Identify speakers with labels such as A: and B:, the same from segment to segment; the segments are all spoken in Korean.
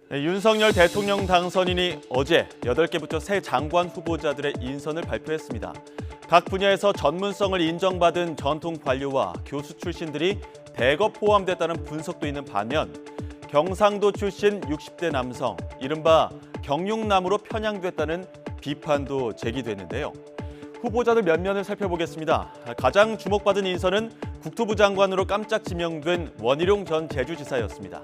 A: 네, 윤석열 대통령 당선인이 어제 8개 부처 새 장관 후보자들의 인선을 발표했습니다. 각 분야에서 전문성을 인정받은 전통 관료와 교수 출신들이 대거 포함됐다는 분석도 있는 반면 경상도 출신 60대 남성, 이른바 경육남으로 편향됐다는 비판도 제기됐는데요. 후보자들 몇 면을 살펴보겠습니다. 가장 주목받은 인선은 국토부 장관으로 깜짝 지명된 원희룡 전 제주지사였습니다.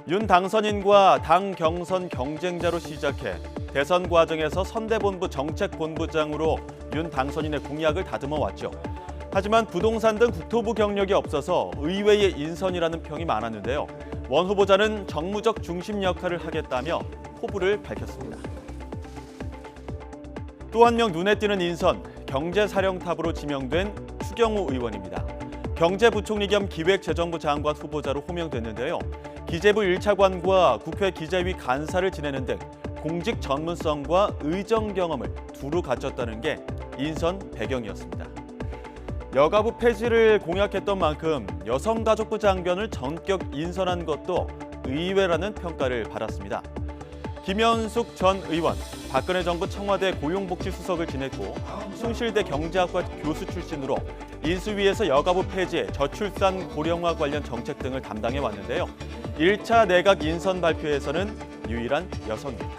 A: 윤 당선인과 당 경선 경쟁자로 시작해 대선 과정에서 선대본부 정책본부장으로 윤 당선인의 공약을 다듬어 왔죠. 하지만 부동산 등 국토부 경력이 없어서 의외의 인선이라는 평이 많았는데요. 원 후보자는 정무적 중심 역할을 하겠다며 포부를 밝혔습니다. 또 한 명 눈에 띄는 인선, 경제사령탑으로 지명된 추경호 의원입니다. 경제부총리 겸 기획재정부 장관 후보자로 호명됐는데요. 기재부 1차관과 국회 기재위 간사를 지내는 등 공직 전문성과 의정 경험을 두루 갖췄다는 게 인선 배경이었습니다. 여가부 폐지를 공약했던 만큼 여성가족부 장관을 전격 인선한 것도 의외라는 평가를 받았습니다. 김현숙 전 의원, 박근혜 정부 청와대 고용복지수석을 지냈고 숭실대 경제학과 교수 출신으로 인수위에서 여가부 폐지, 저출산 고령화 관련 정책 등을 담당해 왔는데요. 1차 내각 인선 발표에서는 유일한 여성입니다.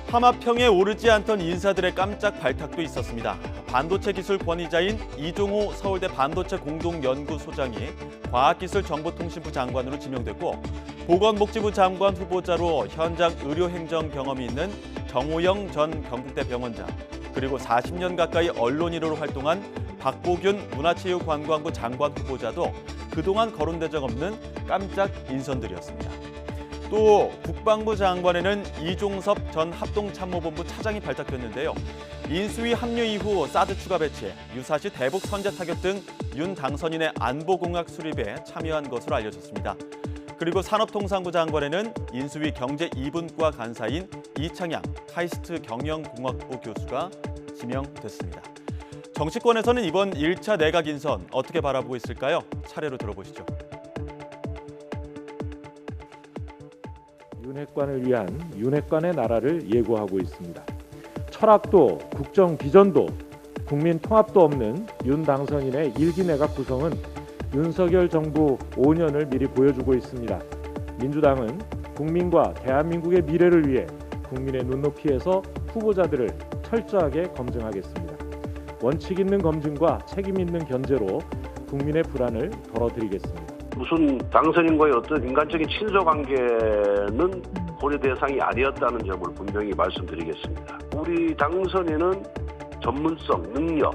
A: 하마평에 오르지 않던 인사들의 깜짝 발탁도 있었습니다. 반도체 기술 권위자인 이종호 서울대 반도체 공동연구소장이 과학기술정보통신부 장관으로 지명됐고 보건복지부 장관 후보자로 현장 의료행정 경험이 있는 정호영 전 경북대 병원장, 그리고 40년 가까이 언론인으로 활동한 박보균 문화체육관광부 장관 후보자도 그동안 거론된 적 없는 깜짝 인선들이었습니다. 또 국방부 장관에는 이종섭 전 합동참모본부 차장이 발탁됐는데요. 인수위 합류 이후 사드 추가 배치, 유사시 대북 선제 타격 등 윤 당선인의 안보공약 수립에 참여한 것으로 알려졌습니다. 그리고 산업통상부 장관에는 인수위 경제 2분과 간사인 이창양 카이스트 경영공학부 교수가 지명됐습니다. 정치권에서는 이번 1차 내각 인선 어떻게 바라보고 있을까요? 차례로 들어보시죠.
B: 윤핵관을 위한 윤핵관의 나라를 예고하고 있습니다. 철학도 국정 비전도 국민 통합도 없는 윤 당선인의 일기 내각 구성은 윤석열 정부 5년을 미리 보여주고 있습니다. 민주당은 국민과 대한민국의 미래를 위해 국민의 눈높이에서 후보자들을 철저하게 검증하겠습니다. 원칙 있는 검증과 책임 있는 견제로 국민의 불안을 덜어드리겠습니다.
C: 무슨 당선인과의 어떤 인간적인 친소 관계는 고려 대상이 아니었다는 점을 분명히 말씀드리겠습니다. 우리 당선인은 전문성, 능력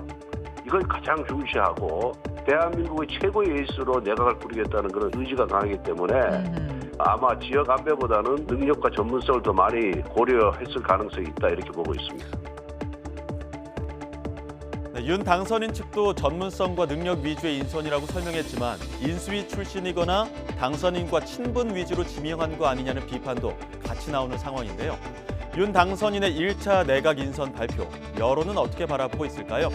C: 이걸 가장 중시하고 대한민국의 최고의 에이스로 내각을 꾸리겠다는 그런 의지가 강하기 때문에 아마 지역 안배보다는 능력과 전문성을 더 많이 고려했을 가능성이 있다 이렇게 보고 있습니다.
A: 윤 당선인 측도 전문성과 능력 위주의 인선이라고 설명했지만 인수위 출신이거나 당선인과 친분 위주로 지명한 거 아니냐는 비판도 같이 나오는 상황인데요. 윤 당선인의 1차 내각 인선 발표, 여론은 어떻게 바라보고 있을까요?